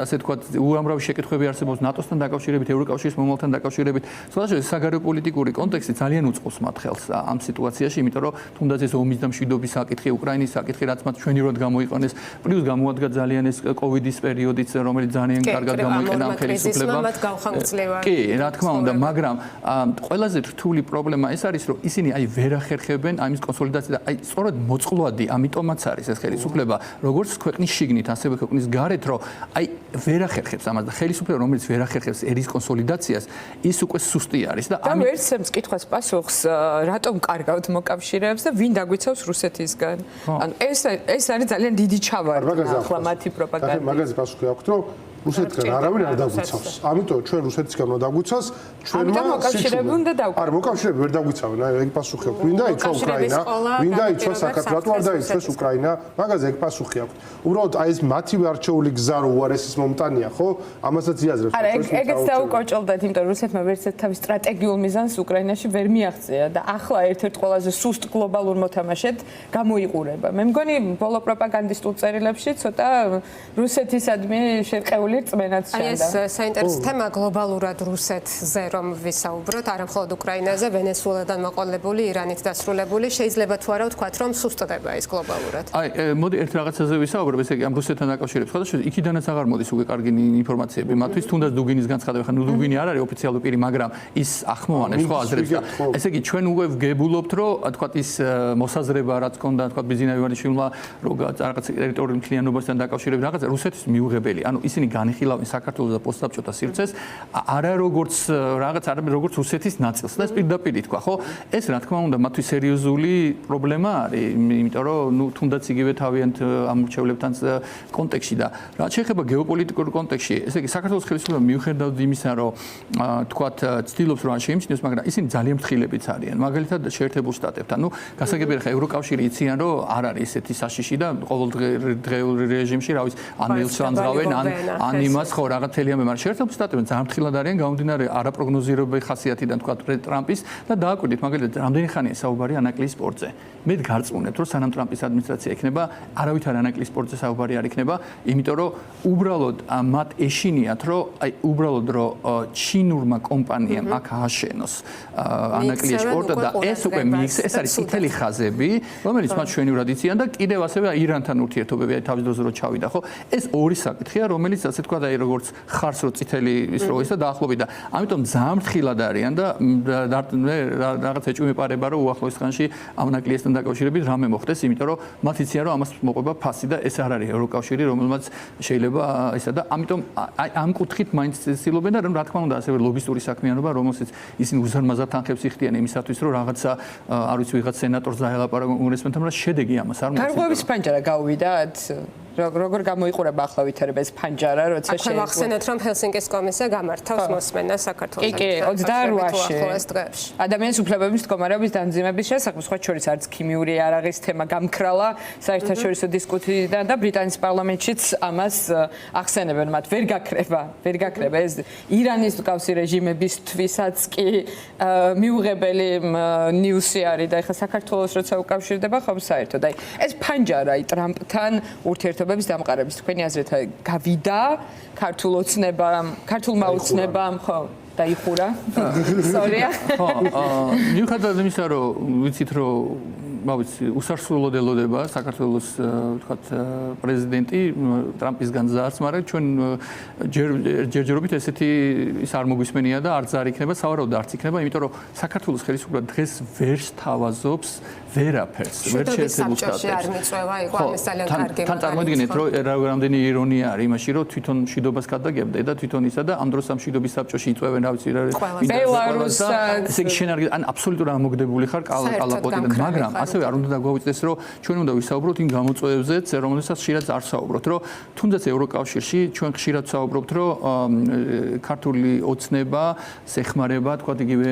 ასე თქვა უამრავი შეკითხვები არსებობს ნატოსთან დაკავშირებით, ევროკავშირის მომავალთან დაკავშირებით. შესაძლოა საგარეო პოლიტიკური კონტექსტი ძალიან უწყობს მათ ხელს ამ სიტუაციაში, იმიტომ რომ თუნდაც ეს ომის და მშვიდობის საკითხი, უკრაინის საკითხი, რაც მათ ჩვენივრად გამოიყენეს, პლუს გამოადგა ძალიან ეს კოვიდის პერიოდიც, რომელიც ძალიან კარგად გამოიყენა ამ ხელისუფლებამ. კი, რა თქმა უნდა, მაგრამ ყველაზე რთული პრობლემა ეს არის, რომ ისინი აი ვერ ახერხებენ ამის კონსოლიდაცია და აი სწორედ მოწყვლადი, ამიტომაც არის ეს ხელისუფლება, როგორც ქვეყნის შიგნით, ასევე ქვეყნის გარეთ, რომ აი ვერ ახერხებს ამას და ხელისუფლება, რომელიც ვერ ახერხებს ერის კონსოლიდაციას, ის უკვე სუსტი არის და ამ ერთს კითხვის პასუხს რატომ კარგავთ მოკავშირეებს და ვინ დაგვიცავს რუსეთისგან? ანუ ეს არის ძალიან დიდი ჩავარდი ახლა მათი პროპაგანდა. მაგაზე პასუხი აქვს, რომ რუსეთიდან არავინ არ დაგვიცავს. ამიტომ ჩვენ რუსეთისგან უნდა დაგვიცავს, ჩვენმა მოკავშირეები უნდა დაგვიცავს. არ მოკავშირეები ვერ დაგვიცავენ, აი ეგ პასუხი აქვს. ვინ დაიცვა უკრაინა? ვინ დაიცვა საქართველოს? რატო არ დაიცვეს უკრაინა? მაგაზე ეგ პასუხი აქვს. უბრალოდ აი ეს მათი არჩეული გზა რო უარესის მომტანია, ხო? ამასაც იაზრებს. არა, ეგეც დაუკოჭოლდათ, იმიტომ რომ რუსეთმა ვერცერთ თავის სტრატეგიულ მიზანს უკრაინაში ვერ მიაღწია და ახლა ერთ-ერთ ყველაზე სუსტ გლობალურ მოთამაშედ გამოიყურება. მე მგონი ბოლო პროპაგანდისტულ წერილებში ცოტა რუსეთისადმი შერყეული რწმენაც შენდა. აი ეს საინტერესო თემა გლობალურად რუსეთზე რომ ვისაუბროთ, არა მხოლოდ უკრაინაზე, ვენესუელადან მოყოლებული, ირანით დასრულებული, შეიძლება თუ არა ვთქვათ, რომ სუსტდება ეს გლობალურად. აი, მოდი ერთ რაღაცაზე ვისაუბრებ, ესე იგი ამ რუსეთთან დაკავშირებით. ხოდა იქიდანაც აღარ მოდის უკვე კარგი ინფორმაციები მათთვის, თუნდაც დუგინის განცხადება, ხან დუგინი არ არის ოფიციალური პირი, მაგრამ ის ახმოვანებს ხო აზრებს და ესე იგი ჩვენ უკვე ვგებულობთ, რომ თქვათ ის მოსაზრება რაც ქონდა, თქვათ ბიზინა ივანიშვილმა, რომ რაღაც ტერიტორიული მთლიანობასთან დაკავშირებით რაღაცა რუსეთის მიუღებელი. ანუ ისინი განიხილავენ საქართველოს და პოსტსაბჭოთა სივრცეს არა როგორც რაღაც არამედ როგორც რუსეთის ნაწილს და ეს პირდაპირ თქვა, ხო? ეს რა თქმა უნდა მათთვის სერიოზული პრობლემა არის, იმიტომ რომ ნუ თუნდაც იგივე თავიანთ ამორჩევლებთან კონტექსტში და რაც შეეხება გეოპოლიტიკურ კონტექსტში, ესე იგი საქართველოს ხელისუფლება მიუხედავად იმისა, რომ თქვათ ცდილობს რომ შეიმჩნიოს, მაგრამ ისინი ძალიან ფრთხილებიც არიან. მაგალითად შეერთებულ შტატებთან, ნუ გასაგებია ხა ევროკავშირი იციან, რომ არ არის ესეთი საშიში და ყოველდღიურ რეჟიმში, რა ვიცი, ან მილს ანძღავენ, ან იმას ხო რაღაც თელიამე, მაგრამ შეერთებულ შტატებთან ძალიან ფრთხილად არიან გამომდინარე არაპროგნოზირებადი ხასიათიდან, თქვათ ტრამპის და დააკვირდით, მაგალითად, რამდენი ხანია საუბარი ანაკლის სპორტზე. მე გარწმუნებთ, რომ სანამ ტრამპის ადმინისტრაცია იქნება, არავითარ ანაკლის სპორტზე საუბარი არ იქნება, იმიტომ რომ უბრალოდ მათ ეშინიათ, რომ აი უბრალოდ რომ ჩინურმა კომპანიამ აქ ააშენოს ანაკლის სპორტი და ეს უკვე მიიქცეს, ეს არის წითელი ხაზები, რომელიც მათ ჩვენივრად იციან და კიდევ ასევე ირანთან ურთიერთობები აი თავის დროზე რო ჩავიდა, ხო? ეს ორი საკითხია, რომელიც ასე თქვა და აი როგორც ხარს რო წითელი ის რო ის და დაახლოებით და ამიტომ ძალიან ფრთხილად არიან და რაღაც ეჭვი მეპარება რომ უახლოეს ხანში ამ ანაკლიესთან დაკავშირებით რამე მოხდეს, იმიტომ რომ მათ იციან რომ ამას მოყვება ფასი და ეს არ არის ევროკავშირი, რომელმაც შეიძლება ისა და ამიტომ აი ამ კუთხით მაინც ცდილობენ და რა თქმა უნდა ასევე ლობისტური საქმიანობა, რომელსაც ისინი უზარმაზარ თანხებს იხდიან იმისათვის, რომ რაღაცა არ ვიცი ვიღაც სენატორს დაელაპარაკონ კონგრესმენთან, მაგრამ შედეგი ამას არ მოხდება. გარღვევის პანჯარა გავუვიდათ? როგორ გამოიყურება ახლა ვითარება ეს პანჯარა, როცა შეიძლება ახსენოთ, რომ ჰელსინკის კომისია გამართავს მოსმენას საქართველოს. კი, 28-ში. ადამიანის უფლებების მდგომარეობის დამძიმების შესახებ, სხვა შორის არც ქიმიური იარაღის თემა გამქრალა საერთაშორისო დისკუსიიდან და ბრიტანეთის პარლამენტშიც ამას ახსენებენ, მათ ვერ გაქრება ეს ირანის მსგავსი რეჟიმებისთვისაც კი მიუღებელი ნიუსი არის და ეხლა საქართველოს როცა უკავშირდება ხომ საერთოდ. აი ეს პანჯარა ტრამპთან ურთიერთობების დამყარების თქვენი აზრით გავიდა ქართულ ოცნებამ, ქართულმა ოცნებამ, ხო? დაიხურა. სორია. ხო, მიუხედავად იმისა, რომ ვიცით, რომ მოვიცი, უსასრულოდ ელოდება საქართველოს, ვთქვათ, პრეზიდენტი ტრამპისგან ზარს, მაგრამ ჩვენ ჯერჯერობით ესეთი ის არ მოგვისმენია და არც არ იქნება, სავარაუდოდ არც იქნება, იმიტომ რომ საქართველოს ხელისუფლება დღეს ვერ სთავაზობს ვერაფერს, ვერ შეერთებულ შტატებში. არ მიწვევა, იყო ამის ძალიან კარგი. თან წარმოიდგინეთ, რომ რამდენი ირონია არის იმაში, რომ თვითონ მშვიდობას გადაგებდა და თვითონ ისა და ამ დროს ამ მშვიდობის საბჭოში იწვევენ, რა ვიცი, ბელარუსს, ესე იგი შენ არ ან აბსოლუტურად ამოგდებული ხარ კალაპოტიდან, მაგრამ ასევე არ უნდა დაგვაუწყდეს, რომ ჩვენ უნდა ვისაუბროთ იმ გამოწვევებზეც, რომელსაც ხშირად არ საუბრობთ, რომ თუნდაც ევროკავშირში ჩვენ ხშირად საუბრობთ, რომ ქართული ოცნება, სეხმარება, თქვა იგივე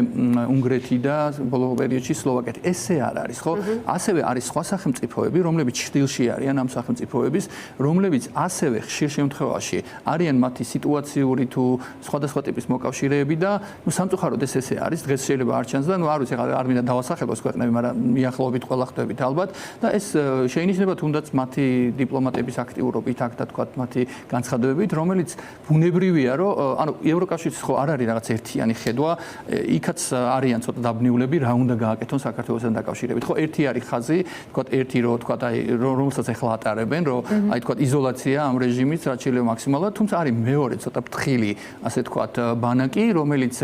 უნგრეთი და ბოლო პერიოდში სლოვაკეთი. ესე არ არის, ხო? ასევე არის სხვა სახელმწიფოები, რომლებიც ჩრდილში არიან ამ სახელმწიფოების, რომლებიც ასევე ხშირ შემთხვევაში არიან მათი სიტუაციური თუ სხვადასხვა ტიპის მოკავშირეები და სამწუხაროდ ესე არის. დღეს შეიძლება არ ჩანს და არ ვიცი, არ მინდა დავასახელოს ქვეყნები, მაგრამ მიახლოებით ყველა ხდებით ალბათ და ეს შეინიშნება თუნდაც მათი დიპლომატების აქტიურობით, აქ და თქვა მათი განცხადებებით, რომელიც ბუნებრივია, რომ ანუ ევროკავშირის ხო არ არის რაღაც ერთიანი ხედვა, იქაც არიან ცოტა დაბნიულები, რა უნდა გააკეთონ საქართველოსთან დაკავშირებით. ხო, ერთი არის ხაზი, თქვა ერთი რო თქვა აი რომელსაც ახლა ატარებენ, რომ აი თქვა იზოლაცია ამ რეჟიმის რაც შეიძლება მაქსიმალურად, თუმცა არის მეორე ცოტა ფრთხილი, ასე თქვა ბანაკი, რომელიც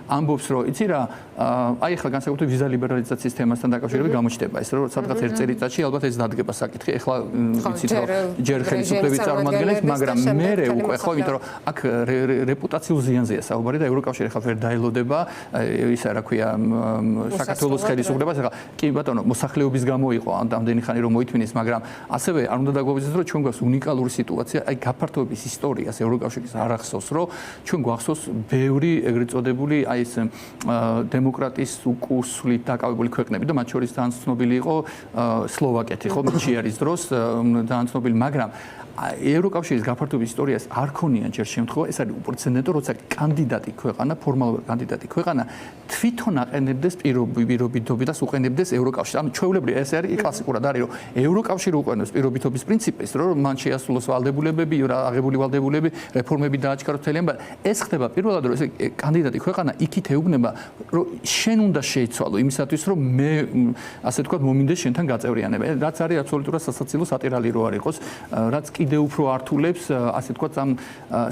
ამბობს, რომ იცი რა, აი ახლა განსაკუთრებით ვიზა ლიბერალიზაციის თემასთან დაკავშირებით გამოჩნდება ეს, რომ სადღაც ერთ წელიწადში ალბათ ეს დადგება საკითხი. ახლა ვიცით, რომ ჯერ ხელისუფლების წარმომადგენლებს, მაგრამ მერე უკვე ხო, იმიტომ რომ აქ რეპუტაციულ ზიანზეა საუბარი და ევროკავშირი ახლა ვერ დაელოდება ისა რა ქვია საქართველოს ხელისუფლებას. ახლა კი ბატონო, მოსახლეობის გამო იყო ამდენი ხანი რომ მოითმინეს, მაგრამ ასევე არ უნდა დაგვაგვიზრდოს, რომ ჩვენ გვაქვს უნიკალური სიტუაცია, აი გაფართოების ისტორიას ევროკავშირის არ ახსოვს, რომ ჩვენ გვახსოვს ბევრი ეგრეთ წოდებული აი ეს დემოკრატიის უკუსვლით დაკავებული ქვეყნები და მათ შორის ძალიან ცნობილი იყო სლოვაკეთი, ხო, მეჩიარის დროს ძალიან ცნობილი, მაგრამ ევროკავშირის გაფართოების ისტორიას არ ქონიან ჯერ შემთხვევა, ეს არის უპრეცედენტო, როცა კანდიდატი ქვეყანა, ფორმალურად კანდიდატი ქვეყანა თვითონ აყენებდეს პირობითობას უყენებდეს ევროკავშირს. ანუ ჩვეულებრივ ეს არის კლასიკურად არის, რომ ევროკავშირი უყენებს პირობითობის პრინციპს, რომ მან შეასრულოს ვალდებულებები, აღებული ვალდებულები, რეფორმები დააჩქაროს მთლიან, ეს ხდება პირველად, რომ ეს კანდიდატი ქვეყანა იქით ეუბნება, რომ შენ უნდა შეიცვალო იმისათვის, რომ მე ასე ვთქვათ, მომინდეს შენთან გაწევრიანება. რაც არის აბსოლუტურად სასაცილო სატირალი რო არ იყოს, რაც კიდევ უფრო ართულებს ასე ვთქვათ ამ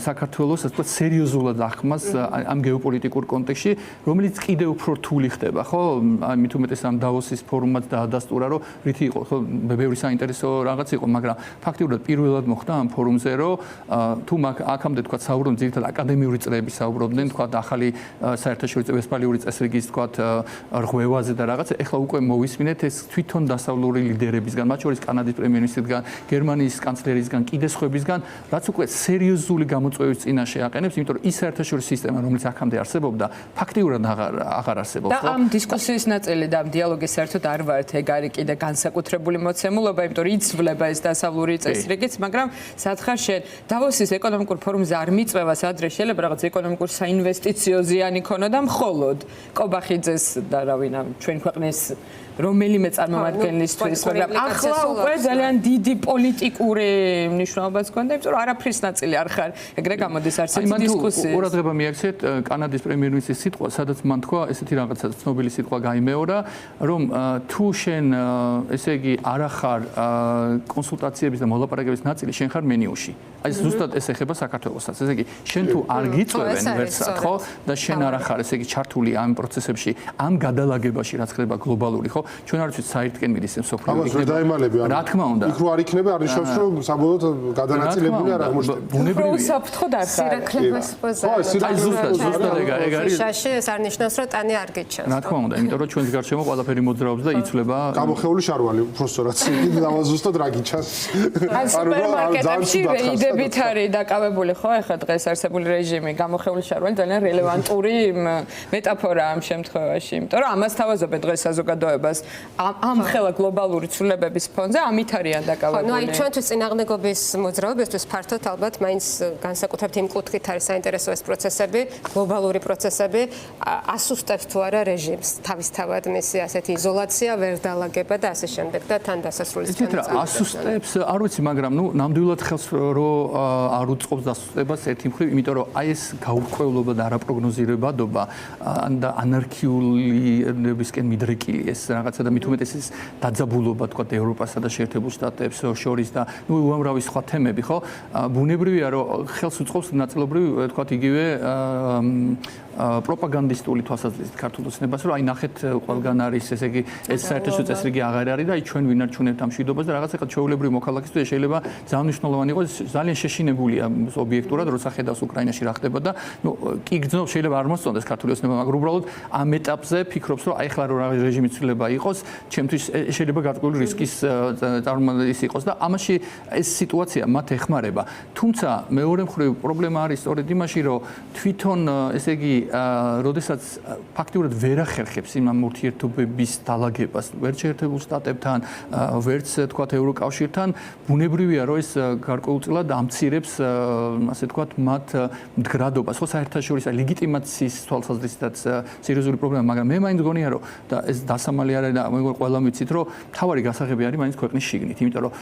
საქართველოს ასე ვთქვათ სერიოზულად ახმას ამ გეოპოლიტიკურ კონტექსტში, რომელიც კიდევ უფრო რთული ხდება, ხო? აი მით უმეტეს ამ დავოსის ფორუმად დაადასტურა, რომ რითი იყო, ხო, ბევრი საინტერესო რაღაც იყო, მაგრამ ფაქტიურად პირველად მოხდა ამ ფორუმზე, რომ თუ აქამდე ვთქვათ საუბრობდნენ ძირითადად აკადემიური წრეები საუბრობდნენ, ვთქვათ ახალი საერთაშორისო ვესპალიური წესრიგის ვთქვათ რღვევაზე და რაღაცა, ეხლა უკვე მოვისმინეთ ეს თვითონ დასავლური ლიდერებისგან, მათ შორის კანადის პრემიერ-მინისტრისგან, გერმანიის კანცლერისგან, კიდე სხვებისგან, რაც უკვე სერიოზული გამოწვევის წინაშე აყენებს, იმიტომ რომ ის საერთაშორისო სისტემა, რომელიც აქამდე არსებობდა, ფაქტიურად აღარ არსებობს. და ამ დისკუსიის ნაწილი და ამ დიალოგის საერთოდ არ ვართ, ეგ არის კიდე განსაკუთრებული მოცემულობა, იმიტომ რომ იცვლება ეს დასავლური წესრიგიც, მაგრამ სათხარ შენ დავოსის ეკონომიკურ ფორუმზე არ მიწვევას ადრე შეიძლება რაღაც ეკონომიკურ საინვესტიციო ზიანი ქონოდა მხოლოდ კობახიძეს და რავინა ჩვენ ქვეყნის რომელიმე წარმომადგენლისთვის, მაგრამ ახლა უკვე ძალიან დიდი პოლიტიკური მნიშვნელობაც გქონდა, იმიტომ რომ არაფრის ნაწილი არ ხარ. ეგრე გამოდის არც ერთი დისკუსია. ყურადღება მიაქცეთ კანადის პრემიერ-მინისტრის სიტყვა, სადაც მან თქვა ესეთი რაღაცა ცნობილი სიტყვა გაიმეორა, რომ თუ შენ ესე იგი არ ახარ კონსულტაციების და მოლაპარაკების ნაწილი, შენ ხარ მენიუში. აი ზუსტად ეს ეხება საქართველოსაც. ესე იგი, შენ თუ არ გიწევენ ვერცად, ხო? და შენ არ ახარ ესე იგი ჩართული ამ პროცესებში, ამ გადალაგებაში, რაც ხდება გლობალური, ხო? ჩვენ არ ვიცით საერთკენ მიდის ეს სოფლიო. ამას ვერ დაიმალები. რა თქმა უნდა. იქ რო არ იქნება, არ ნიშნავს, რომ საბოლოოდ გადანაწილებული არ აღმოჩნდება. ბუნებრივია. უსაფრთხოდ არ ხარ. სირაქლემას პოზიცია. აი ზუსტად ეგ არის. შაში ეს არ ნიშნავს, რომ ტანი არ გიჩანს. რა თქმა უნდა, იმიტომ რომ ჩვენს გარშემო ყველაფერი მოძრაობს და იცვლება. გამოხეული შარვალი, უბრალოდ კიდე ზუსტად რა გიჩანს. ან სუპერმარკეტებში რეიდებით არის დაკავებული, ხო? ეხლა დღეს არსებული რეჟიმი, გამოხეული შარვალი ძალიან რელევანტური მეტაფორაა ამ შემთხვევაში, იმიტომ რომ ამას თავაზობენ დღეს საზოგადოებას. ამ ხელა გლობალური ცვლილებების ფონზე ამით არიან დაკავებული. ნუ აი ჩვენთვის წინააღმდეგობის მოძრაობისთვის ფართოდ ალბათ მაინც განსაკუთრებით იმ კუთხით არის საინტერესო ეს პროცესები, გლობალური პროცესები, ასუსტებს თუ არა რეჟიმს, თავისთავად მისი ასეთი იზოლაცია, ვერ დალაგება და ასე შემდეგ და თან დასასრულის წინასწარ. ასუსტებს არ ვიცი, მაგრამ ნუ ნამდვილად ხელს რო არ უწყობს დასუსტებას ერთი მხრივ, იმიტომ რომ აი ეს გაურკვევლობა და არაპროგნოზირებადობა და ანარქიულობისკენ მიდრეკილი ეს რაღაცა და მით უმეტეს ეს დაძაბულობა თქვა ევროპასა და შეერთებულ შტატებს შორის და ნუ უამრავი სხვა თემები, ხო? ბუნებრივია რომ ხელს უწყობს ნაწილობრივ თქვა იგივე პროპაგანდისტული თვალსაზრისით ქართულ ოცნებას, რომ აი ნახეთ ყველგან არის ესე იგი ეს საერთაშორისო წესრიგი აღარ არის და აი ჩვენ ვინარჩუნებთ ამ მშვიდობას და რაღაც ეხლა ჩვეულებრივი მოქალაქისთვის შეიძლება ძალიან მნიშვნელოვანი იყოს, ძალიან შეშინებულია ობიექტურად, როცა ხედავს უკრაინაში რა ხდება და ნუ კი გძნობს შეიძლება არ მოსწონდეს ქართული ოცნება, მაგრამ უბრალოდ ამ ეტაპზე ფიქრობს, რომ აი ხლა რა რეჟიმის ცვლილება იყოს, ჩემთვის შეიძლება გარკვეული რისკის წარმოქმნის იყოს და ამაში ეს სიტუაცია მათ ეხმარება. თუმცა მეორე მხრივ პრობლემა არის სწორედ იმაში, რომ თვითონ ესე იგი როდესაც ფაქტიურად ვერ ახერხებს იმ ურთიერთობების დალაგებას, ვერც შეერთებულ შტატებთან, ვერც თქვათ ევროკავშირთან, ბუნებრივია, რომ ეს გარკვეულწილად ამცირებს, ასე თქვათ, მათ მდგრადობას, ხო, საერთაშორისო ლეგიტიმაციის თვალსაზრისითაც სერიოზული პრობლემა, მაგრამ მე მაინც გონია, რომ და ეს დასამალი არ არის და მეგონა ყველამ ვიცით, რომ თავარი გასაღები არის მაინც ქვეყნის შიგნით, იმიტომ რომ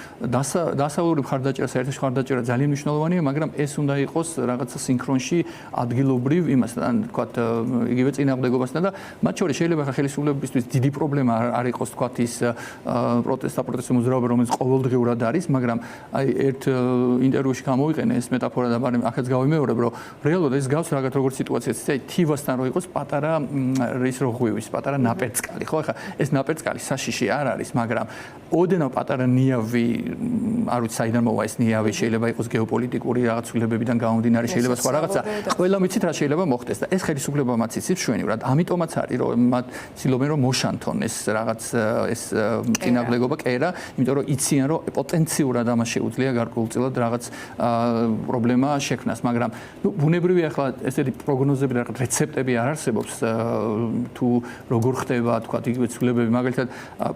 დასავლური მხარდაჭერა, საერთაშორისო მხარდაჭერა ძალიან მნიშვნელოვანია, მაგრამ ეს უნდა იყოს რაღაცა სინქრონში ადგილობრივ იმასთან, თქვათ, იგივე წინააღმდეგობასთან და მათ შორის შეიძლება ხა ხელისუფლებისთვის დიდი პრობლემა არ იყოს, თქვათ, ის პროტესტო მოძრაობა, რომელიც ყოველდღიურად არის, მაგრამ აი ერთ ინტერვიუში გამოვიყენე ეს მეტაფორა და აქაც გავიმეორებ, რომ რეალურად ეს გავს რაღაც როგორც სიტუაციაც, აი თივასთან რო იყოს პატარა ის რო ღვივის, პატარა ნაპერწკალი, ხო, ხა ეს ნაპერწკალი საშიში არ არის, მაგრამ ოდენავ პატარა ნიავი, არ ვიცი საიდან მოვა ეს ნიავი, შეიძლება იყოს გეოპოლიტიკური რაღაც ცვლილებებიდან გამომდინარე, შეიძლება სხვა რაღაცა, ყველა ვიცით რა შეიძლება მოხდეს და ეს ხელისუფლებამაც იცის მშვენივრად, ამიტომაც არის რომ მათ ცდილობენ რომ მოშანთონ ეს რაღაც ეს წინააღმდეგობა კერა, იმიტომ რომ იციან რომ პოტენციურად ამას შეუძლია გარკვეულწილად რაღაც პრობლემა შექმნას, მაგრამ ნუ ბუნებრივია ახლა ესეთი პროგნოზები და რეცეპტები არ არსებობს თუ როგორ ხდება თქვა იგივე ცვლილებები, მაგალითად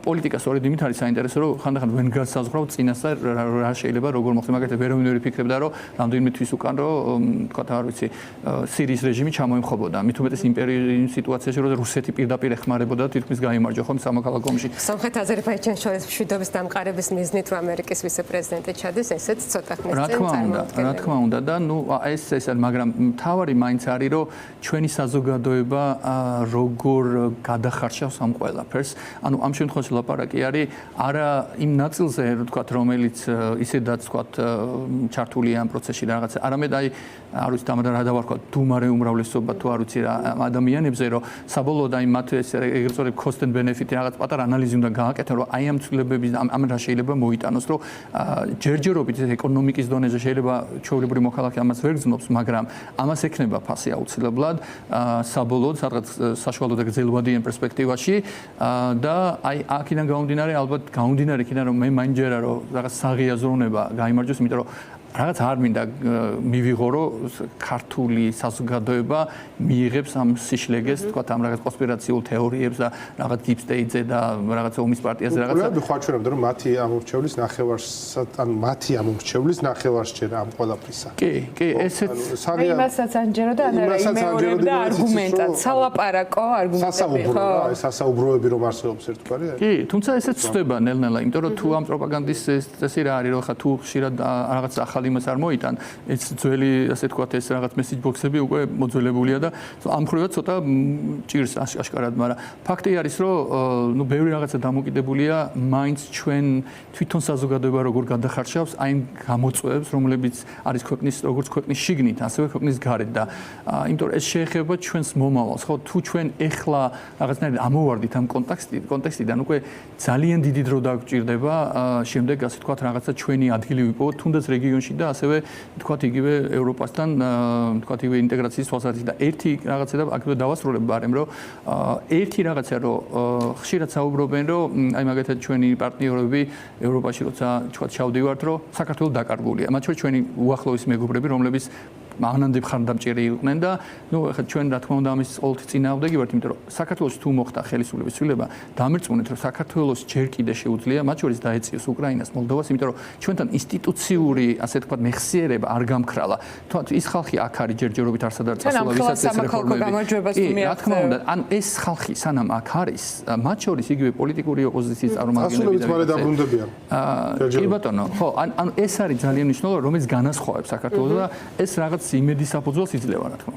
პოლიტიკა სწორედ იმით არის საინტერესო, რომ ხანდახან ვენ განსაზღვრავთ წინასწარ რა შეიძლება როგორ მოხდეს, მაგალითად ვერონერი ფიქრებდა რომ რამდენიმე თვის უკან რომ თქვა არ ვიცი სირიის რეჟიმი ჩამოემხობოდა, მით უმეტეს იმპერიის სიტუაციაში, რომ რუსეთი პირდაპირ ეხმარებოდა თითქმის გაიმარჯვა ხომ სამოქალაქო ომში. სამხრეთ აზერბაიჯანის შორის მშვიდობის დამყარების მიზნით რომ ამერიკის ვიცე-პრეზიდენტი ჩადის, ესეც ცოტა ხნის წინ წარმოადგენდა. რა თქმა უნდა და ნუ ეს არის, მაგრამ მთავარი მაინც არის რომ ჩვენი საზოგადოება როგორ გადახარშავს ამ ყველაფერს. ანუ ამ შემთხვევაში ლაპარაკი არის არა იმ ნაწილზე, თქვათ, რომელიც ისედაც თქვათ ჩართულია ამ პროცესში რაღაცა, არამედ აი არ ვიცი რა დავარქვა, დუმარე უმრავლესობა თუ არ ვიცი რა ადამიანებზე, რომ საბოლოოდ აი მათ ეს ეგრეთ წოდებული cost and benefit რაღაც პატარა ანალიზი უნდა გააკეთონ, რომ აი ამ ცვლილებების ამ რა შეიძლება მოიტანოს, რომ ჯერჯერობით ეკონომიკის დონეზე შეიძლება ჩვეულებრივი მოქალაქე ამას ვერ გძნობს, მაგრამ ამას ექნება ფასი აუცილებლად საბოლოოდ სადღაც საშუალო და გრძელვადიან პერსპექტივაში და აი აქედან გამომდინარე ალბათ გამომდინარე იქიდან რომ მე მაინც ჯერა რომ რაღაც საღია ზრუნება გაიმარჯვოს, იმიტომ რომ რაღაც არ მინდა მივიღო რომ ქართული საზოგადოება მიიღებს ამ სიშლეგეს, თქვა ამ რაღაც კონსპირაციულ თეორიებს და რაღაც deep state-ზე და რაღაც ომის პარტიაზე რაღაცა. მე ხვაჩვენებდა რომ მათი ამორჩევლის ნახევარს, ანუ მათი ამორჩევლის ნახევარსჭერა ამ ყველაფრისა. კი, ესეც იმასაც ანჯერო და მეორებდა არგუმენტად, სალაპარაკო არგუმენტები, ხო? სასაუბროები რომ არსებობს ერთგვარი. კი, თუმცა ესეც ხდება ნელ-ნელა, იმიტომ რომ თუ ამ პროპაგანდის წესი რა არის, რომ ხა თუ ხშირად რაღაც იმას არ მოიტან, ეს ძველი, ასე თქვათ, ეს რაღაც message box-ები უკვე მოძველებულია და ამ ხრივაც ცოტა ჭირს აშკარად, მაგრამ ფაქტი არის, რომ ნუ ბევრი რაღაცა დამოკიდებულია მაინც ჩვენ თვითონ საზოგადოება როგორ გადახარშავს აი იმ გამოწვევებს, რომლებიც არის ქვეყნის როგორც ქვეყნის შიგნით, ასევე ქვეყნის გარეთ და იმიტომ რომ ეს შეეხება ჩვენს მომავალს, ხო, თუ ჩვენ ეხლა რაღაცნაირად ამოვარდით ამ კონტექსტიდან, უკვე ძალიან დიდი დრო დაგვჭირდება შემდეგ, ასე თქვათ, რაღაცა ჩვენი ადგილი ვიპოვოთ, თუნდაც რეგიონში და ასევე თქვათ იგივე ევროპასთან თქვათ იგივე ინტეგრაციის თვალსაზრისით და ერთი რაღაცა და აქ დავასრულებ ბარემ რომ ერთი რაღაცა რომ ხშირად საუბრობენ რომ აი მაგალითად ჩვენი პარტნიორები ევროპაში როცა თქვათ ჩავდივართ რომ საქართველოს დაკარგულია მათ შორის ჩვენი უახლოესი მეგობრები რომლებიც მანამდე მხარდამჭერი იყვნენ და ნუ ახლა ჩვენ რა თქმა უნდა ამის ყოველთვის წინააღმდეგი ვართ, იმიტომ რომ საქართველოს თუ მოხდა ხელისუფლების ცვლილება, დამერწმუნეთ რომ საქართველოს ჯერ კიდე შეუძლია მათ შორის დაეციოს უკრაინას, მოლდოვას, იმიტომ რომ ჩვენთან ინსტიტუციური, ასე თქვა, მეხსიერება არ გამქრალა. თუმცა ის ხალხი აქ არის ჯერჯერობით არსად არ წასულა ვისაც ეს რეფორმები. რა თქმა უნდა, ან ეს ხალხი სანამ აქ არის, მათ შორის იგივე პოლიტიკური ოპოზიციის წარმომადგენლები და ასე დაბრუნდებიან. კი ბატონო, ხო, ან ეს არის ძალიან მნიშვნელოვანი, რომელიც განასხვავებს საქართველოს და ეს რაღაც იმედის საფუძველს იძლევა, რა თქმა უნდა.